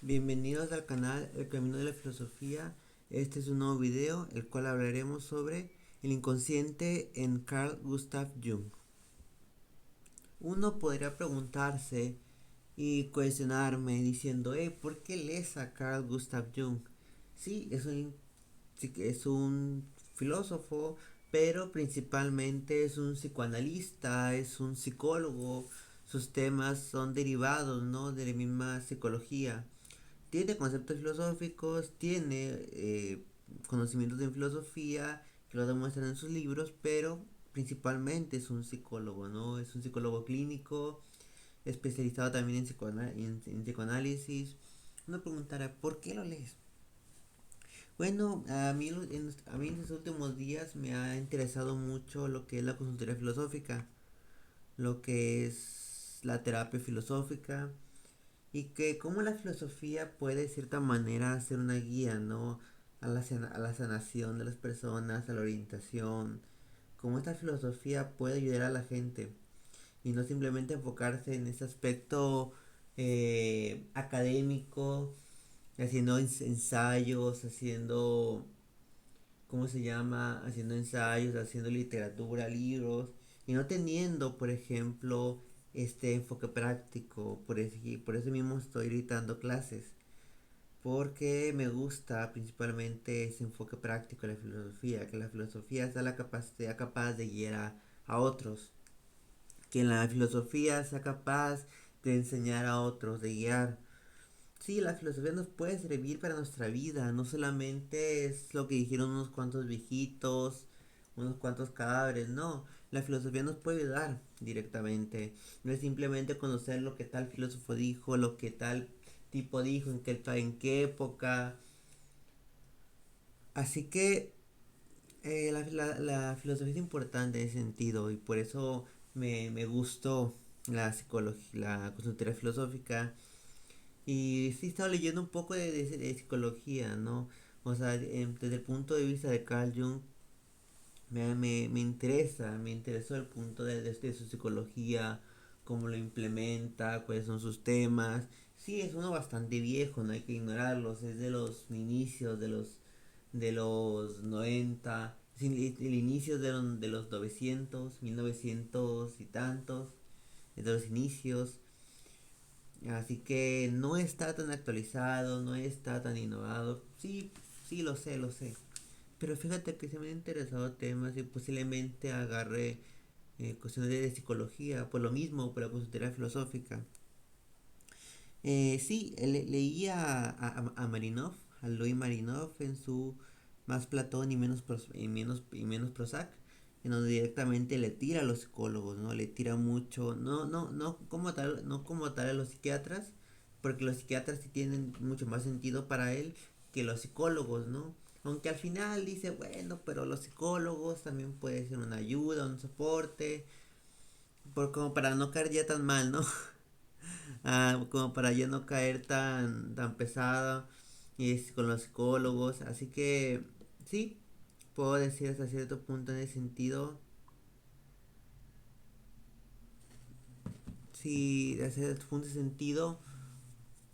Bienvenidos al canal El Camino de la Filosofía. Este es un nuevo video, el cual hablaremos sobre el inconsciente en Carl Gustav Jung. Uno podría preguntarse y cuestionarme diciendo, ¿por qué lees a Carl Gustav Jung? Sí, es un filósofo, pero principalmente es un psicoanalista, es un psicólogo. Sus temas son derivados, ¿no?, de la misma psicología. Tiene conceptos filosóficos, tiene conocimientos en filosofía que lo demuestran en sus libros, pero principalmente es un psicólogo, ¿no? Es un psicólogo clínico, especializado también en psicoanálisis. Uno preguntará, ¿por qué lo lees? Bueno, a mí en estos últimos días me ha interesado mucho lo que es la consultoría filosófica, lo que es la terapia filosófica, y que como la filosofía puede de cierta manera ser una guía, ¿no? A la sanación de las personas, a la orientación, cómo esta filosofía puede ayudar a la gente y no simplemente enfocarse en ese aspecto académico, haciendo ensayos, haciendo, ¿cómo se llama? Haciendo ensayos, haciendo literatura, libros, y no teniendo, por ejemplo, este enfoque práctico. Por eso mismo estoy editando clases, porque me gusta principalmente ese enfoque práctico de la filosofía, que la filosofía sea la capacidad capaz de guiar a otros, que la filosofía sea capaz de enseñar a otros, de guiar. Sí, la filosofía nos puede servir para nuestra vida, no solamente es lo que dijeron unos cuantos viejitos, unos cuantos cadáveres, no, la filosofía nos puede ayudar directamente, no es simplemente conocer lo que tal filósofo dijo, lo que tal tipo dijo, en qué época. Así que la filosofía es importante en ese sentido, y por eso me gustó la psicología, la consultoría filosófica. Y sí he estado leyendo un poco de psicología, ¿no? O sea, desde el punto de vista de Carl Jung, me interesó el punto de su psicología, cómo lo implementa, cuáles son sus temas. Sí, es uno bastante viejo, no hay que ignorarlos, es de los inicios de los 90, es el inicio de los 900, 1900 y tantos, es de los inicios. Así que no está tan actualizado, no está tan innovado. Sí, sí, lo sé, lo sé. Pero fíjate que se me han interesado temas y posiblemente agarré cuestiones de psicología, por lo mismo, por la consultoría filosófica. Sí, leí a Marinov, a Louis Marinov en su Más Platón y menos Prozac, en donde directamente le tira a los psicólogos, ¿no? Le tira mucho, no como tal a los psiquiatras, porque los psiquiatras sí tienen mucho más sentido para él que los psicólogos, ¿no? Aunque al final dice, bueno, pero los psicólogos también puede ser una ayuda, un soporte, como para no caer ya tan mal, ¿no? Como para ya no caer tan pesada y con los psicólogos. Así que sí, puedo decir hasta cierto punto en ese sentido. Sí, hasta cierto punto de sentido,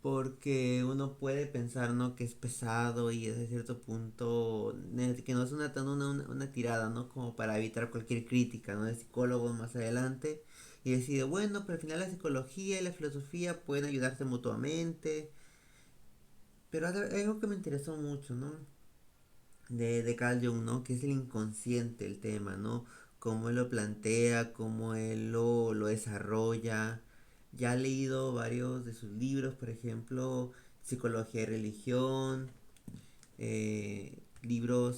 porque uno puede pensar, ¿no?, que es pesado y hasta cierto punto que no es una tirada, ¿no?, como para evitar cualquier crítica, ¿no?, de psicólogos más adelante, y decide, bueno, pero al final la psicología y la filosofía pueden ayudarse mutuamente. Pero algo que me interesó mucho, ¿no? De Carl Jung, ¿no? Que es el inconsciente, el tema, ¿no? Cómo él lo plantea, cómo él lo desarrolla. Ya he leído varios de sus libros, por ejemplo, Psicología y Religión,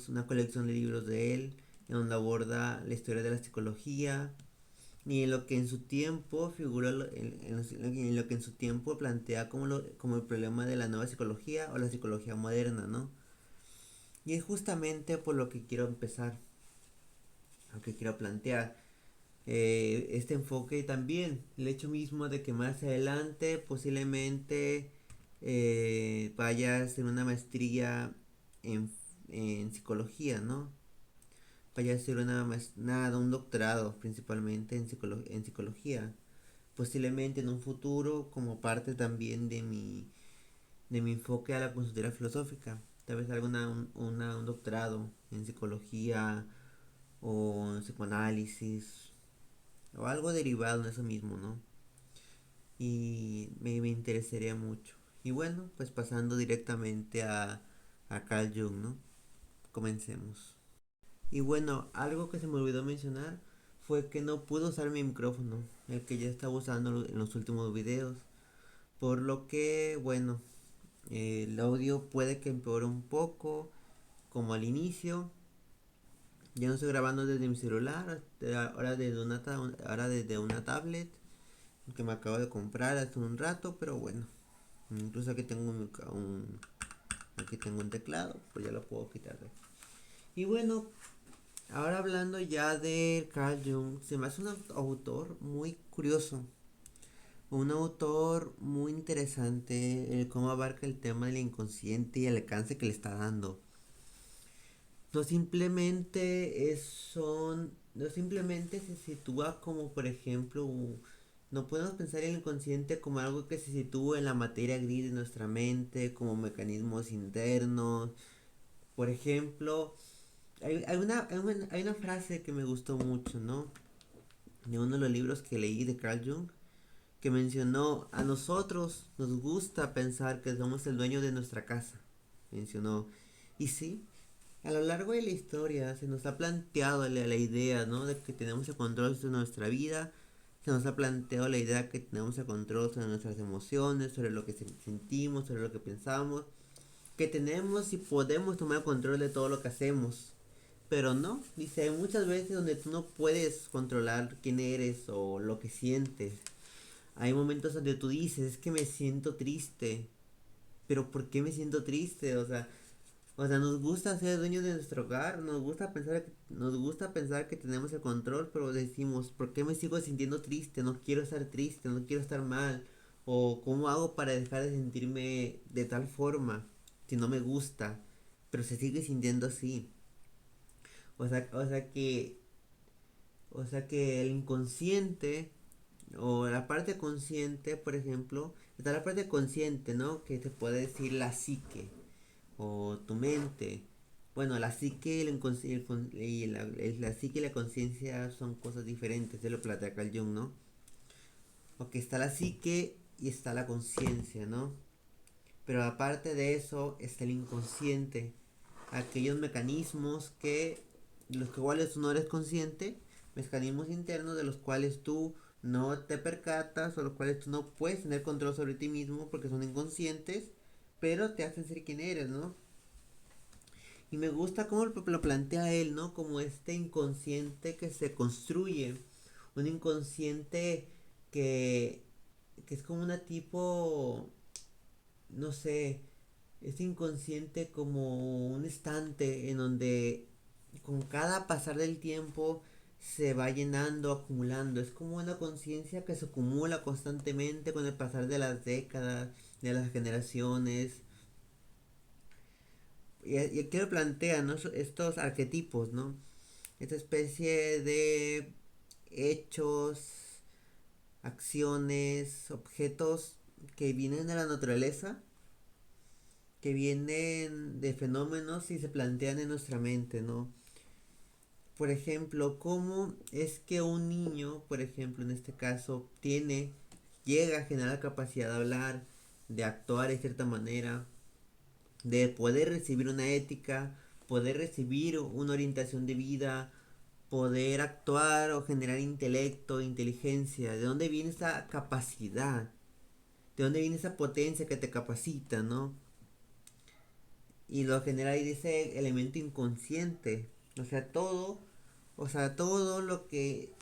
una colección de libros de él, en donde aborda la historia de la psicología y en lo que en su tiempo figuró, en lo que en su tiempo plantea como el problema de la nueva psicología o la psicología moderna, ¿no? Y es justamente por lo que quiero empezar, lo que quiero plantear. Este enfoque y también el hecho mismo de que más adelante posiblemente vaya a hacer una maestría en, en psicología, ¿no? Vaya a hacer un doctorado principalmente en psicología. Posiblemente en un futuro como parte también de mi enfoque a la consultoría filosófica. Tal vez alguna un doctorado en psicología o en psicoanálisis o algo derivado de eso mismo, ¿no? Y me interesaría mucho. Y bueno, pues pasando directamente a Carl Jung, ¿no? Comencemos. Y bueno, algo que se me olvidó mencionar fue que no pude usar mi micrófono, el que ya estaba usando en los últimos videos. Por lo que, bueno, el audio puede que empeore un poco, como al inicio. Ya no estoy grabando desde mi celular, ahora desde una tablet que me acabo de comprar hace un rato, pero bueno, incluso aquí tengo un teclado, pues ya lo puedo quitar de aquí. Y bueno, ahora hablando ya de Carl Jung, se me hace un autor muy curioso, un autor muy interesante, cómo abarca el tema del inconsciente y el alcance que le está dando. No simplemente no simplemente se sitúa como, por ejemplo, no podemos pensar en el inconsciente como algo que se sitúa en la materia gris de nuestra mente, como mecanismos internos. Por ejemplo, hay una frase que me gustó mucho, ¿no? De uno de los libros que leí de Carl Jung, que mencionó: a nosotros nos gusta pensar que somos el dueño de nuestra casa. Mencionó. Y sí, a lo largo de la historia se nos ha planteado la idea, ¿no? De que tenemos el control sobre nuestra vida. Se nos ha planteado la idea que tenemos el control sobre nuestras emociones, sobre lo que sentimos, sobre lo que pensamos. Que tenemos y podemos tomar el control de todo lo que hacemos. Pero no, dice, hay muchas veces donde tú no puedes controlar quién eres o lo que sientes. Hay momentos donde tú dices, es que me siento triste. Pero ¿por qué me siento triste? O sea, nos gusta ser dueños de nuestro hogar, nos gusta pensar que tenemos el control, pero decimos, ¿por qué me sigo sintiendo triste? No quiero estar triste, no quiero estar mal. O ¿cómo hago para dejar de sentirme de tal forma si no me gusta? Pero se sigue sintiendo así. O sea, o sea que, o sea que el inconsciente o la parte consciente, por ejemplo, está la parte consciente, ¿no? Que te puede decir la psique o tu mente. Bueno, la psique y la psique y la conciencia son cosas diferentes, de lo plantea Carl Jung, ¿no? Porque está la psique y está la conciencia, ¿no? Pero aparte de eso está el inconsciente, aquellos mecanismos que los cuales tú no eres consciente, mecanismos internos de los cuales tú no te percatas o los cuales tú no puedes tener control sobre ti mismo porque son inconscientes, pero te hacen ser quien eres, ¿no? Y me gusta cómo lo plantea él, ¿no? Como este inconsciente que se construye. Un inconsciente que, que es como una tipo, no sé, este inconsciente como un estante en donde con cada pasar del tiempo se va llenando, acumulando. Es como una conciencia que se acumula constantemente con el pasar de las décadas, de las generaciones. Y aquí lo plantea, ¿no? Estos arquetipos, ¿no? Esta especie de hechos, acciones, objetos que vienen de la naturaleza, que vienen de fenómenos y se plantean en nuestra mente, ¿no? Por ejemplo, ¿cómo es que un niño, por ejemplo, en este caso, llega a generar la capacidad de hablar, de actuar de cierta manera, de poder recibir una ética, poder recibir una orientación de vida, poder actuar o generar intelecto, inteligencia? ¿De dónde viene esa capacidad? ¿De dónde viene esa potencia que te capacita, no? Y lo genera ahí ese elemento inconsciente. O sea, todo lo que,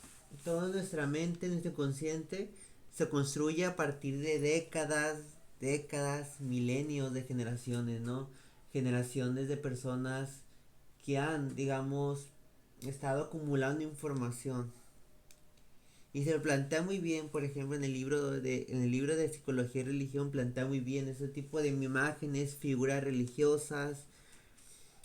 toda nuestra mente, nuestro inconsciente, se construye a partir de décadas, milenios de generaciones, ¿no? Generaciones de personas que han, digamos, estado acumulando información. Y se lo plantea muy bien, por ejemplo, en el libro de Psicología y Religión plantea muy bien ese tipo de imágenes, figuras religiosas,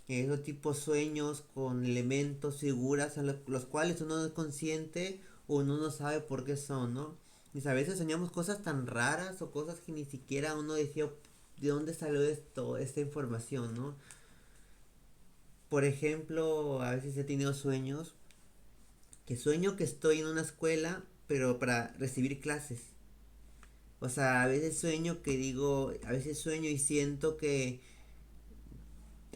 esos tipos sueños con elementos, figuras a los cuales uno no es consciente o uno no sabe por qué son, ¿no? Y a veces soñamos cosas tan raras o cosas que ni siquiera uno decía, de dónde salió esto, esta información, ¿no? Por ejemplo, a veces he tenido sueños, que sueño que estoy en una escuela, pero para recibir clases. O sea, a veces sueño que digo, a veces sueño y siento que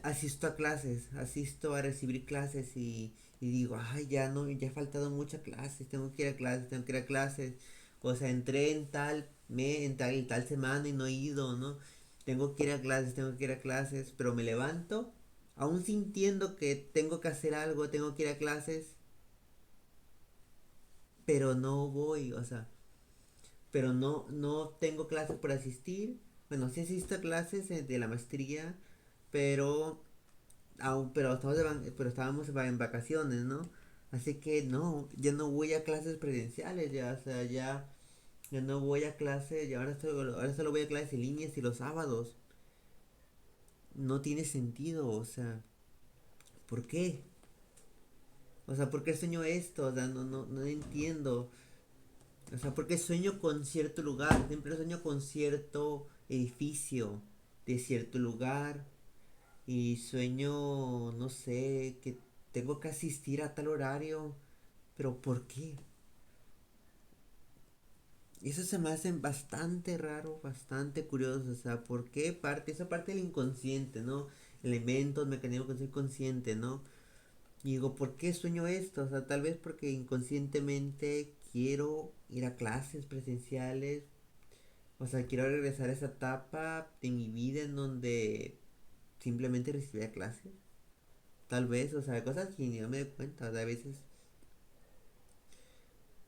asisto a clases, asisto a recibir clases y digo, ay, ya no, ya ha faltado muchas clases, tengo que ir a clases, tengo que ir a clases. O sea, entré en tal semana y no he ido, ¿no? Tengo que ir a clases, tengo que ir a clases, pero me levanto, aún sintiendo que tengo que hacer algo, tengo que ir a clases, pero no voy, o sea, pero no tengo clases por asistir. Bueno, sí asisto a clases de la maestría, pero pero pero estábamos en vacaciones, ¿no? Así que no, ya no voy a clases presenciales, ya, o sea, ya no voy a clases, y ahora solo voy a clases en línea y los sábados. No tiene sentido, o sea, ¿por qué? O sea, ¿por qué sueño esto? O sea, no entiendo. O sea, ¿por qué sueño con cierto lugar? Siempre sueño con cierto edificio de cierto lugar. Y sueño, no sé, que tengo que asistir a tal horario. Pero ¿por qué? Y eso se me hace bastante raro, bastante curioso. O sea, ¿por qué parte? Esa parte del inconsciente, ¿no? Elementos, mecanismos que soy consciente, ¿no? Y digo, ¿por qué sueño esto? O sea, tal vez porque inconscientemente quiero ir a clases presenciales. O sea, quiero regresar a esa etapa de mi vida en donde simplemente recibía clases. Tal vez, o sea, cosas que ni no me doy cuenta. O sea, a veces,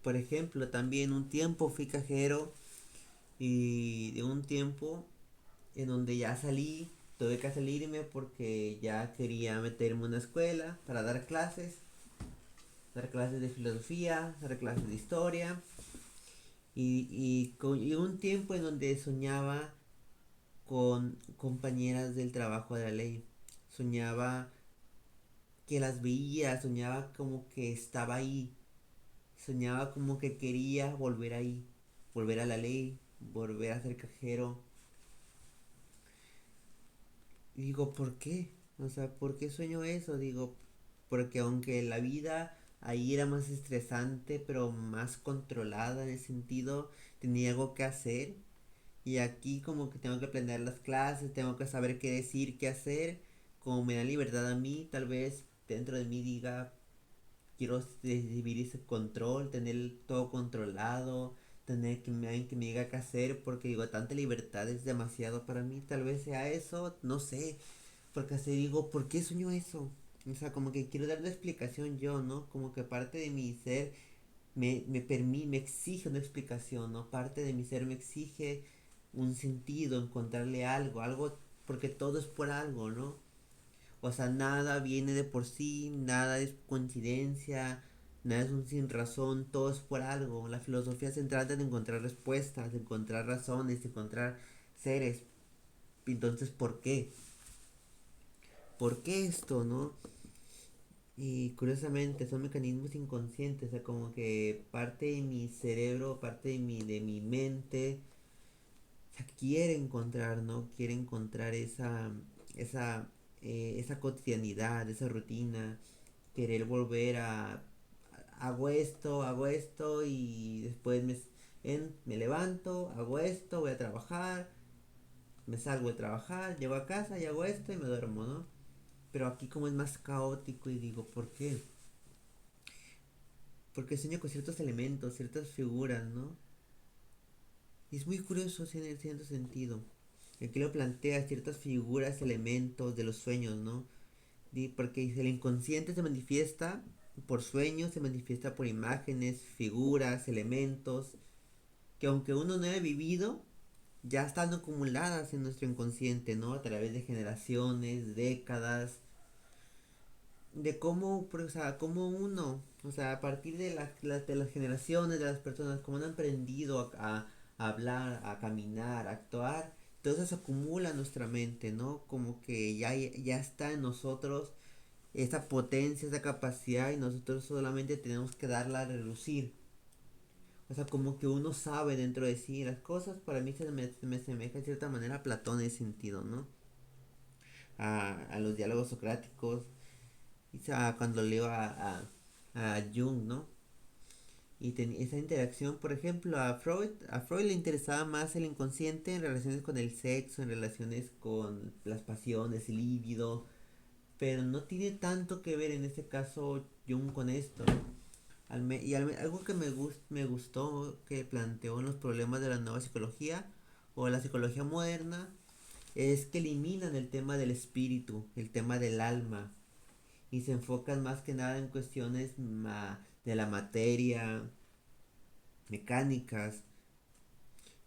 por ejemplo, también un tiempo fui cajero y de un tiempo en donde ya salí, tuve que salirme porque ya quería meterme en una escuela para dar clases de filosofía, dar clases de historia y un tiempo en donde soñaba con compañeras del trabajo de la ley. Soñaba que las veía, soñaba como que estaba ahí, soñaba como que quería volver ahí, volver a la ley, volver a ser cajero. Y digo, ¿por qué? O sea, ¿por qué sueño eso? Digo, porque aunque la vida ahí era más estresante, pero más controlada en el sentido, tenía algo que hacer. Y aquí como que tengo que aprender las clases, tengo que saber qué decir, qué hacer. Como me da libertad a mí, tal vez dentro de mí diga, quiero recibir ese control, tener todo controlado, tener que alguien que me diga qué hacer, porque digo, tanta libertad es demasiado para mí, tal vez sea eso, no sé, porque así digo, ¿por qué sueño eso? O sea, como que quiero darle explicación yo, ¿no? Como que parte de mi ser me exige una explicación, ¿no? Parte de mi ser me exige un sentido, encontrarle algo, algo, porque todo es por algo, ¿no? O sea, nada viene de por sí, nada es coincidencia, nada es un sin razón, todo es por algo. La filosofía se trata de encontrar respuestas, de encontrar razones, de encontrar seres. Entonces, ¿por qué? ¿Por qué esto, no? Y curiosamente son mecanismos inconscientes, o sea, como que parte de mi cerebro, parte de mi mente, o sea, quiere encontrar, ¿no? Quiere encontrar esa, esa cotidianidad, esa rutina, querer volver a hago esto y después me levanto, hago esto, voy a trabajar, me salgo de trabajar, llego a casa y hago esto y me duermo, ¿no? Pero aquí como es más caótico y digo, ¿por qué? Porque sueño con ciertos elementos, ciertas figuras, ¿no? Y es muy curioso en cierto sentido. El que lo plantea ciertas figuras, elementos de los sueños, ¿no? Porque el inconsciente se manifiesta por sueños, se manifiesta por imágenes, figuras, elementos, que aunque uno no haya vivido, ya están acumuladas en nuestro inconsciente, ¿no? A través de generaciones, décadas, de cómo, o sea, cómo uno, o sea, a partir de, de las generaciones, de las personas, cómo han aprendido a hablar, a caminar, a actuar, todo eso se acumula en nuestra mente, ¿no? Como que ya está en nosotros esa potencia, esa capacidad y nosotros solamente tenemos que darla a relucir. O sea, como que uno sabe dentro de sí las cosas. Para mí se me asemeja de cierta manera a Platón en ese sentido, ¿no? A los diálogos socráticos. Y cuando leo a Jung, ¿no? Y esa interacción, por ejemplo, a Freud le interesaba más el inconsciente en relaciones con el sexo, en relaciones con las pasiones, el líbido, pero no tiene tanto que ver en este caso Jung con esto. Algo que me gustó que planteó en los problemas de la nueva psicología o la psicología moderna es que eliminan el tema del espíritu, el tema del alma, y se enfocan más que nada en cuestiones de la materia, mecánicas,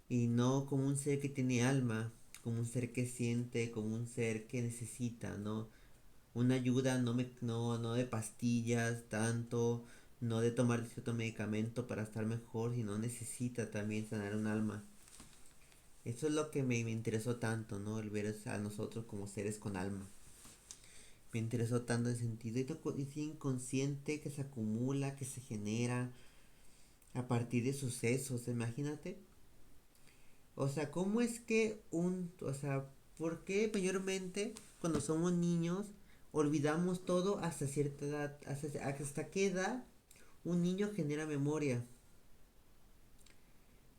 y no como un ser que tiene alma, como un ser que siente, como un ser que necesita, ¿no? Una ayuda no de pastillas tanto, no de tomar cierto medicamento para estar mejor, sino necesita también sanar un alma. Eso es lo que me interesó tanto, ¿no? El ver a nosotros como seres con alma. Me interesó tanto el sentido y ese inconsciente que se acumula, que se genera a partir de sucesos, imagínate. O sea, ¿cómo es que o sea, por qué mayormente cuando somos niños olvidamos todo hasta cierta edad? ¿Hasta qué edad un niño genera memoria?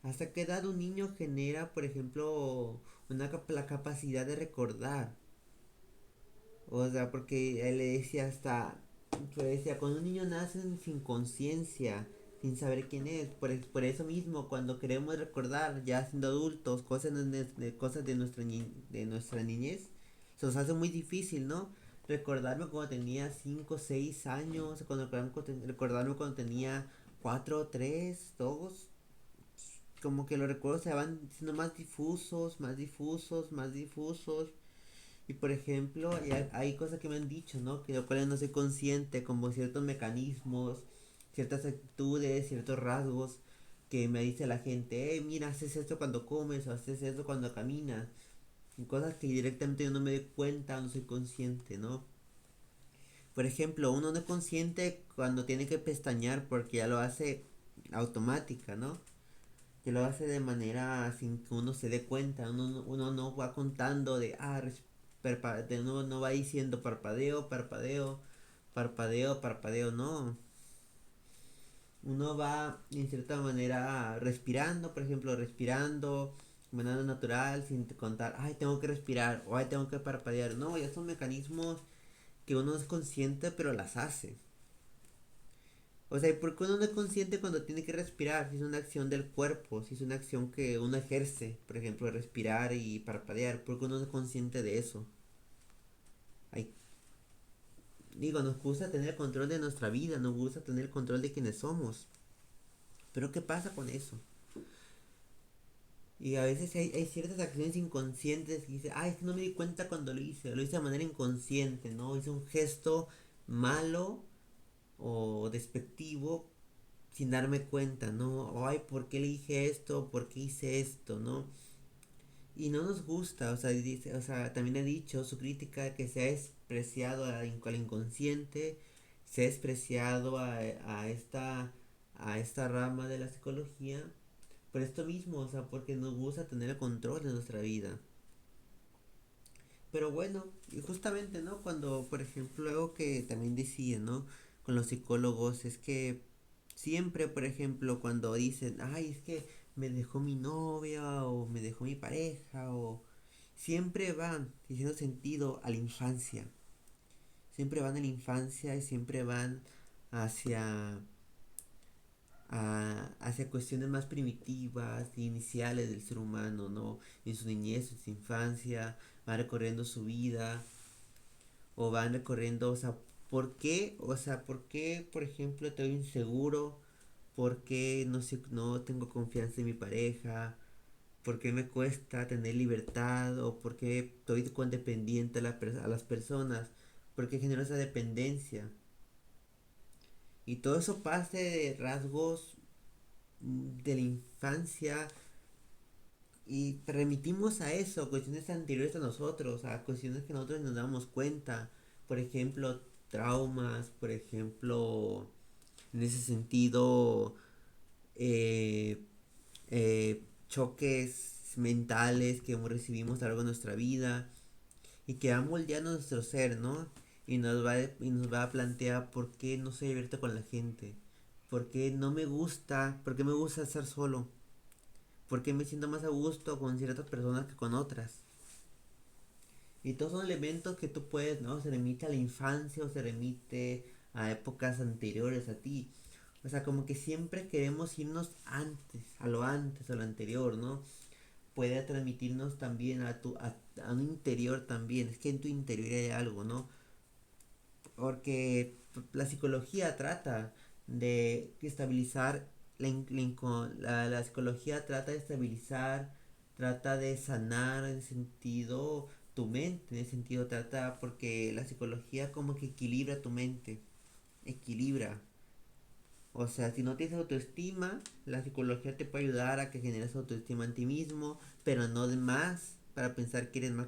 ¿Hasta qué edad un niño genera, por ejemplo, la capacidad de recordar? O sea, porque él le decía cuando un niño nace sin conciencia, sin saber quién es, por eso mismo, cuando queremos recordar, ya siendo adultos, cosas de nuestra niñez, se nos hace muy difícil, ¿no? Recordarme cuando tenía 5 6 años, recordarme cuando tenía 4 3 2, como que los recuerdos se van siendo más difusos, más difusos, más difusos. Y por ejemplo, hay cosas que me han dicho, ¿no? Que de lo cual no soy consciente, como ciertos mecanismos, ciertas actitudes, ciertos rasgos que me dice la gente, mira, haces esto cuando comes o haces esto cuando caminas. Y cosas que directamente yo no me doy cuenta, no soy consciente, ¿no? Por ejemplo, uno no es consciente cuando tiene que pestañear porque ya lo hace automática, ¿no? Que lo hace de manera sin que uno se dé cuenta. Uno no va contando uno no va diciendo parpadeo, parpadeo, parpadeo, parpadeo, no. Uno va en cierta manera respirando, por ejemplo, respirando de manera natural, sin contar, ay, tengo que respirar, o ay, tengo que parpadear. No, ya son mecanismos que uno es consciente, pero las hace. O sea, ¿por qué uno no es consciente cuando tiene que respirar? Si es una acción del cuerpo, si es una acción que uno ejerce, por ejemplo, respirar y parpadear, ¿por qué uno no es consciente de eso? Hay, nos gusta tener el control de nuestra vida, nos gusta tener el control de quienes somos. Pero ¿qué pasa con eso? Y a veces hay ciertas acciones inconscientes que dice, ay, es que no me di cuenta cuando lo hice de manera inconsciente, ¿no? Hice un gesto malo o despectivo sin darme cuenta, ¿no? O, ay, ¿por qué le dije esto? ¿Por qué hice esto? ¿No? Y no nos gusta, o sea, también ha dicho su crítica que se ha despreciado al inconsciente, se ha despreciado a esta rama de la psicología, por esto mismo, o sea, porque nos gusta tener el control de nuestra vida. Pero bueno, y justamente, ¿no? Cuando, por ejemplo, algo que también decía, ¿no? Con los psicólogos es que siempre, por ejemplo, cuando dicen, ay, es que me dejó mi novia o me dejó mi pareja o siempre van diciendo sentido a la infancia. Siempre van a la infancia y siempre van hacia hacia cuestiones más primitivas e iniciales del ser humano, ¿no? En su niñez, en su infancia, van recorriendo su vida o van recorriendo, o sea, ¿por qué? O sea, ¿por qué, por ejemplo, estoy inseguro? ¿Por qué no sé, no tengo confianza en mi pareja? ¿Por qué me cuesta tener libertad? ¿O por qué estoy codependiente a las personas? ¿Por qué genero esa dependencia? Y todo eso parte de rasgos de la infancia y remitimos a eso, a cuestiones anteriores a nosotros, a cuestiones que nosotros nos damos cuenta. Por ejemplo, traumas, por ejemplo, en ese sentido, eh, choques mentales que recibimos a lo largo de nuestra vida y que va moldeando nuestro ser, ¿no? Y nos va a plantear por qué no soy abierto con la gente, por qué no me gusta, por qué me gusta estar solo, por qué me siento más a gusto con ciertas personas que con otras. Y todos son elementos que tú puedes, ¿no? Se remite a la infancia o se remite a épocas anteriores a ti. O sea, como que siempre queremos irnos antes, a lo anterior, ¿no? Puede transmitirnos también a un interior también. Es que en tu interior hay algo, ¿no? Porque la psicología trata de estabilizar, la psicología trata de estabilizar, trata de sanar en sentido tu mente, en el sentido trata, porque la psicología como que equilibra tu mente, equilibra. O sea, si no tienes autoestima, la psicología te puede ayudar a que generes autoestima en ti mismo, pero no de más para pensar que eres más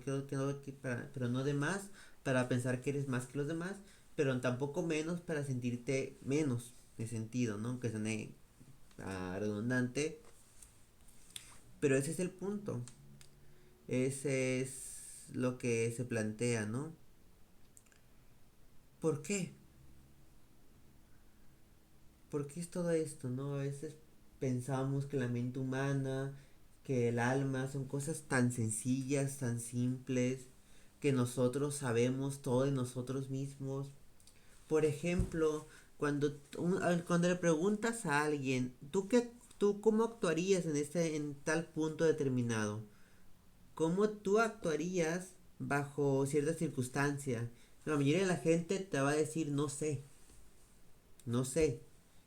pero no de más para pensar que eres más que los demás, pero tampoco menos para sentirte menos de sentido, ¿no? Que suene redundante, pero ese es el punto. Ese es lo que se plantea, ¿no? ¿Por qué? ¿Por qué es todo esto, no? A veces pensamos que la mente humana, que el alma son cosas tan sencillas, tan simples, que nosotros sabemos todo de nosotros mismos. Por ejemplo, cuando le preguntas a alguien, tú cómo actuarías en tal punto determinado? ¿Cómo tú actuarías bajo ciertas circunstancias? La mayoría de la gente te va a decir, no sé, no sé,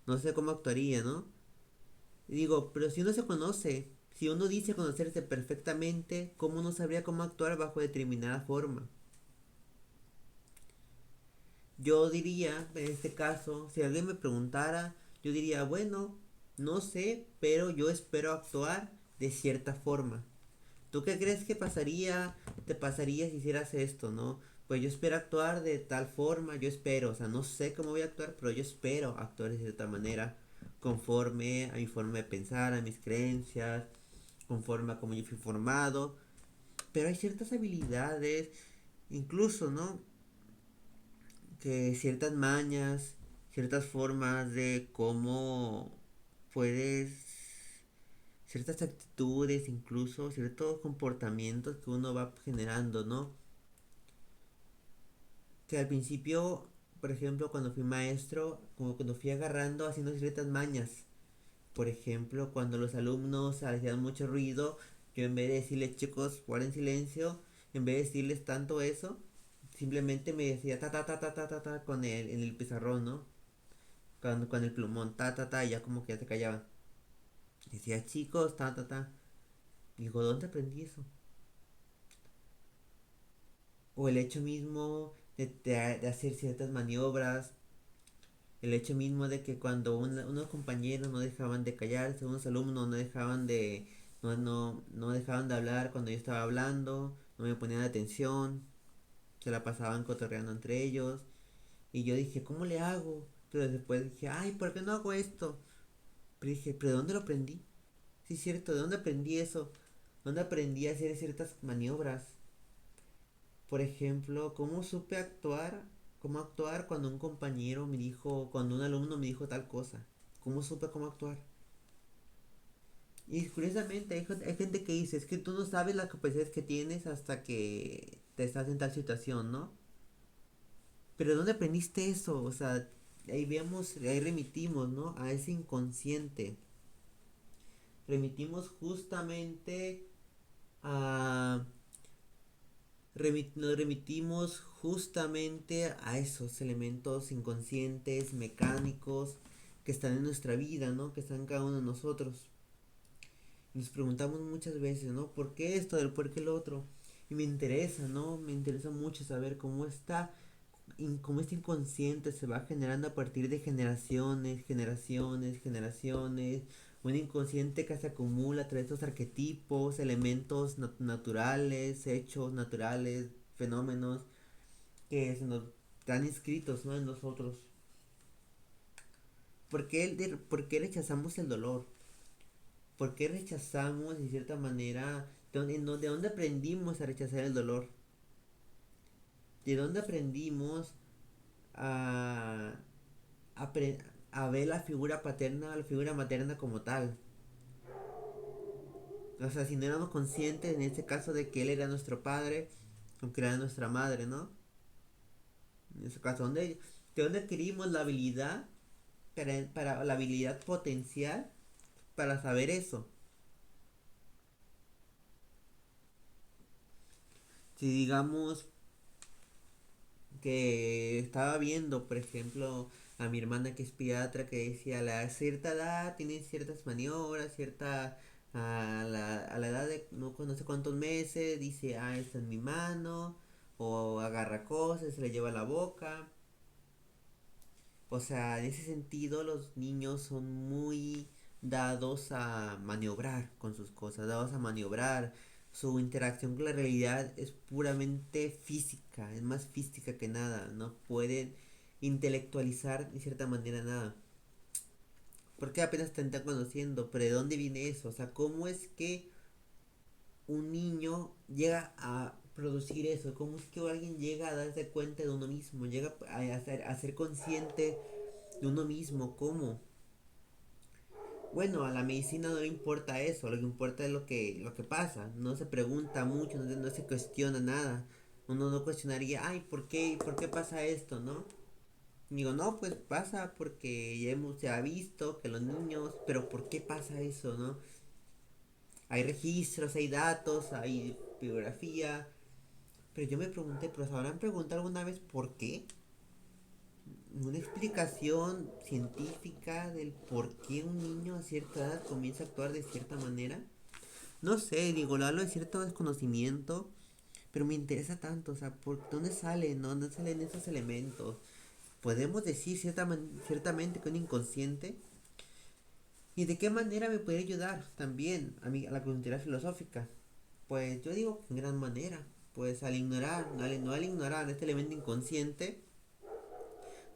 no sé cómo actuaría, ¿no? Y digo, pero si uno se conoce, si uno dice conocerse perfectamente, ¿cómo no sabría cómo actuar bajo determinada forma? Yo diría, en este caso, si alguien me preguntara, yo diría, bueno, no sé, pero yo espero actuar de cierta forma. ¿Tú qué crees que te pasaría si hicieras esto, no? Pues yo espero actuar de tal forma, yo espero, o sea, no sé cómo voy a actuar, pero yo espero actuar de cierta manera, conforme a mi forma de pensar, a mis creencias, conforme a cómo yo fui formado. Pero hay ciertas habilidades, incluso, ¿no? Que ciertas mañas, ciertas formas de cómo puedes, ciertas actitudes, incluso ciertos comportamientos que uno va generando, ¿no? Que al principio, por ejemplo, cuando fui maestro, como cuando fui agarrando, haciendo ciertas mañas. Por ejemplo, cuando los alumnos hacían mucho ruido, yo en vez de decirles, chicos, guarden silencio, en vez de decirles tanto eso, simplemente me decía ta ta ta ta ta ta, ta con en el pizarrón, ¿no? Con el plumón, ta ta ta, y ya como que ya se callaban. Decía, chicos, ta ta ta. Digo, ¿dónde aprendí eso? O el hecho mismo de hacer ciertas maniobras, el hecho mismo de que cuando unos compañeros no dejaban de callarse, unos alumnos no dejaban de hablar cuando yo estaba hablando, no me ponían atención, se la pasaban cotorreando entre ellos. Y yo dije, ¿cómo le hago? Pero después dije, ay, ¿por qué no hago esto? Pero dije, ¿pero de dónde lo aprendí? Sí, es cierto, ¿de dónde aprendí eso? ¿Dónde aprendí a hacer ciertas maniobras? Por ejemplo, ¿cómo supe actuar? ¿Cómo actuar cuando un compañero me dijo, cuando un alumno me dijo tal cosa? ¿Cómo supe cómo actuar? Y curiosamente hay gente que dice, es que tú no sabes las capacidades que tienes hasta que te estás en tal situación, ¿no? Pero ¿dónde aprendiste eso? O sea, ahí vemos, ahí remitimos, ¿no? A ese inconsciente. Remitimos justamente a... Nos remitimos justamente a esos elementos inconscientes, mecánicos, que están en nuestra vida, ¿no? Que están en cada uno de nosotros. Nos preguntamos muchas veces, ¿no? ¿Por qué esto? ¿Por qué lo otro? Y me interesa, ¿no? Me interesa mucho saber cómo este inconsciente se va generando a partir de generaciones. Un inconsciente que se acumula a través de estos arquetipos, elementos naturales, hechos naturales, fenómenos que se nos están inscritos, ¿no? En nosotros. ¿Por qué rechazamos el dolor? ¿Por qué rechazamos de cierta manera? ¿De dónde aprendimos a rechazar el dolor? ¿De dónde aprendimos a, a, pre- a ver la figura paterna, la figura materna como tal? O sea, si no éramos conscientes en este caso de que él era nuestro padre, aunque era nuestra madre, ¿no? En ese caso, ¿de dónde adquirimos la habilidad para la habilidad potencial para saber eso? Si digamos que estaba viendo, por ejemplo, a mi hermana que es pediatra que decía a la cierta edad tienen ciertas maniobras, a la edad de no sé cuántos meses, dice, ah, esta es mi mano, o agarra cosas, se le lleva a la boca. O sea, en ese sentido los niños son muy dados a maniobrar con sus cosas, dados a maniobrar. Su interacción con la realidad es puramente física, es más física que nada. No pueden intelectualizar de cierta manera nada. Porque apenas te están conociendo, pero ¿de dónde viene eso? O sea, ¿cómo es que un niño llega a producir eso? ¿Cómo es que alguien llega a darse cuenta de uno mismo? Llega a ser consciente de uno mismo, ¿cómo? Bueno, a la medicina no le importa eso, lo que importa es lo que pasa, no se pregunta mucho, no se cuestiona nada. Uno no cuestionaría, ay, por qué pasa esto, no? Digo, no, pues pasa porque se ha visto que los niños, pero ¿por qué pasa eso, no? Hay registros, hay datos, hay bibliografía, pero yo me pregunté, ¿pero se habrán preguntado alguna vez por qué? Una explicación científica del por qué un niño a cierta edad comienza a actuar de cierta manera. No sé, digo, lo hablo de cierto desconocimiento, pero me interesa tanto, o sea, ¿por dónde salen, no? ¿Dónde salen esos elementos? Podemos decir ciertamente que un inconsciente. ¿Y de qué manera me puede ayudar también a la cultura filosófica? Pues yo digo que en gran manera. Pues al ignorar, no al ignorar este elemento inconsciente,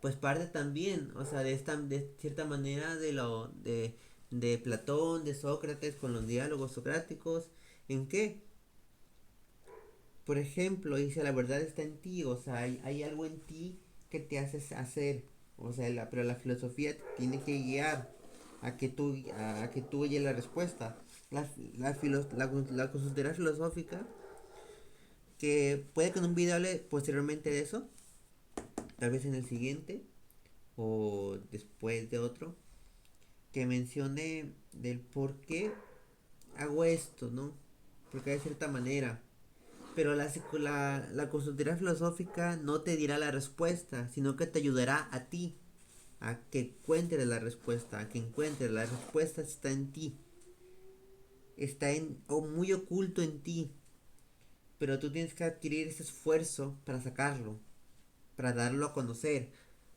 pues parte también, o sea, de cierta manera de Platón, de Sócrates con los diálogos socráticos, ¿en qué? Por ejemplo, dice la verdad está en ti, o sea, hay algo en ti que te haces hacer, o sea, pero la filosofía te tiene que guiar a que tú halles la respuesta. La consultoría filosófica, que puede que en un video hable posteriormente de eso, tal vez en el siguiente o después de otro, que mencione del por qué hago esto, ¿no? Porque de cierta manera. Pero la consultoría filosófica no te dirá la respuesta, sino que te ayudará a ti a que encuentres la respuesta, a que encuentres la respuesta está en ti, está o muy oculto en ti, pero tú tienes que adquirir ese esfuerzo para sacarlo, para darlo a conocer,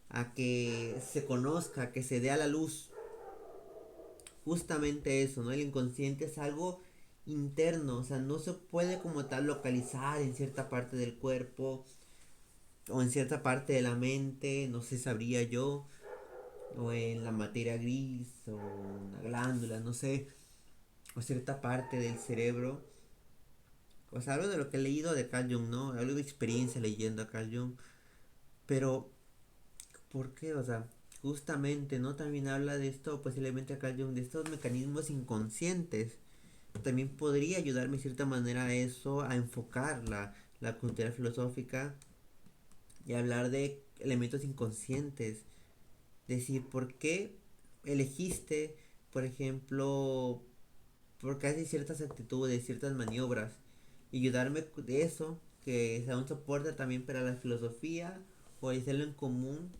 a que se conozca, que se dé a la luz. Justamente eso, ¿no? El inconsciente es algo interno, o sea, no se puede como tal localizar en cierta parte del cuerpo o en cierta parte de la mente, no sé, sabría yo, o en la materia gris, o una glándula, no sé, o cierta parte del cerebro. O sea, hablo de lo que he leído de Carl Jung, ¿no? Hablo de experiencia leyendo a Carl Jung. Pero, ¿por qué? O sea, justamente, ¿no? También habla de esto, posiblemente a Carl Jung, de estos mecanismos inconscientes. También podría ayudarme de cierta manera a eso, a enfocar la cultura filosófica y hablar de elementos inconscientes. Decir, ¿por qué elegiste, por ejemplo, porque haces ciertas actitudes, ciertas maniobras? Y ayudarme de eso, que sea un soporte también para la filosofía o hacerlo en común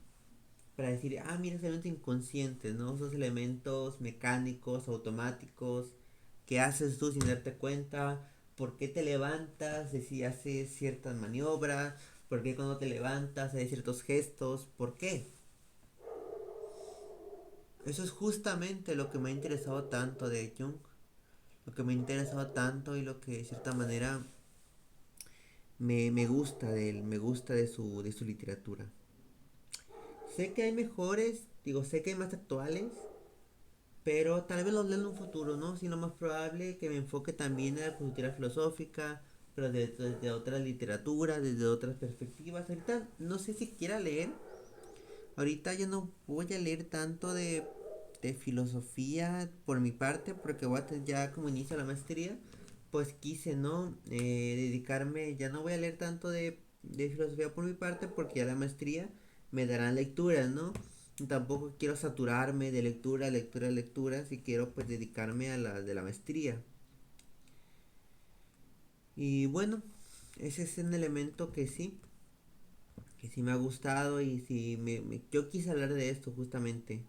para decir, ah, mira, esos elementos inconscientes, ¿no? Esos elementos mecánicos, automáticos, que haces tú sin darte cuenta, por qué te levantas, si haces ciertas maniobras, por qué cuando te levantas hay ciertos gestos, ¿por qué? Eso es justamente lo que me ha interesado tanto de Jung, lo que me ha interesado tanto y lo que de cierta manera me gusta de él, me gusta de su literatura. sé que hay mejores, digo, sé que hay más actuales, pero tal vez los lea en un futuro, ¿no? Si lo más probable que me enfoque también en la cultura filosófica, pero desde otra literatura, desde otras perspectivas. Ahorita no sé si quiera leer. Ahorita yo no voy a leer tanto de filosofía por mi parte, porque voy a tener ya como inicio la maestría. Pues quise, ¿no? Dedicarme, ya no voy a leer tanto de filosofía por mi parte, porque ya la maestría me darán lecturas, ¿no? Tampoco quiero saturarme de lectura, lectura, lectura, si quiero pues dedicarme a la de la maestría. Y bueno, ese es un elemento que sí me ha gustado y sí yo quise hablar de esto justamente.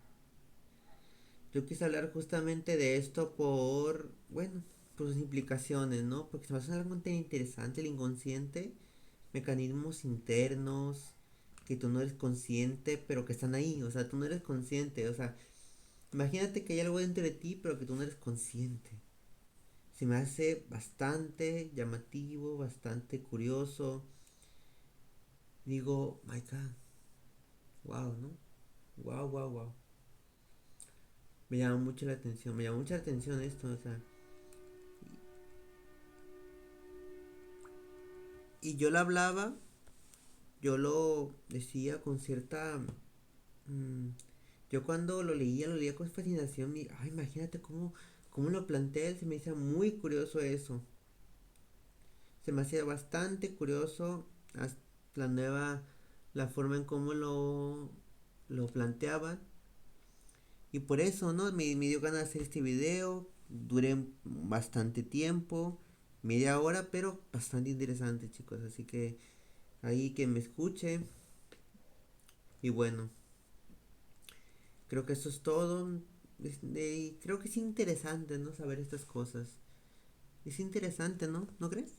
Yo quise hablar justamente de esto por, bueno, por sus implicaciones, ¿no? Porque se me hace algo tan interesante el inconsciente, mecanismos internos que tú no eres consciente, pero que están ahí, o sea, tú no eres consciente, o sea, imagínate que hay algo dentro de ti, pero que tú no eres consciente. Se me hace bastante llamativo, bastante curioso. Digo, my God, wow, ¿no? Wow, wow, wow. Me llama mucho la atención, me llama mucha atención esto, o sea, y yo lo hablaba, yo lo decía con cierta... mm, yo cuando lo leía con fascinación y, ay, imagínate cómo lo plantea él, se me hizo muy curioso eso. Se me hacía bastante curioso la nueva, la forma en cómo lo planteaban. Y por eso, ¿no? Me dio ganas de hacer este video. Duré bastante tiempo, media hora, pero bastante interesante, chicos. Así que ahí que me escuche. Y bueno, creo que eso es todo. Creo que es interesante, ¿no? Saber estas cosas. Es interesante, ¿no? ¿No crees?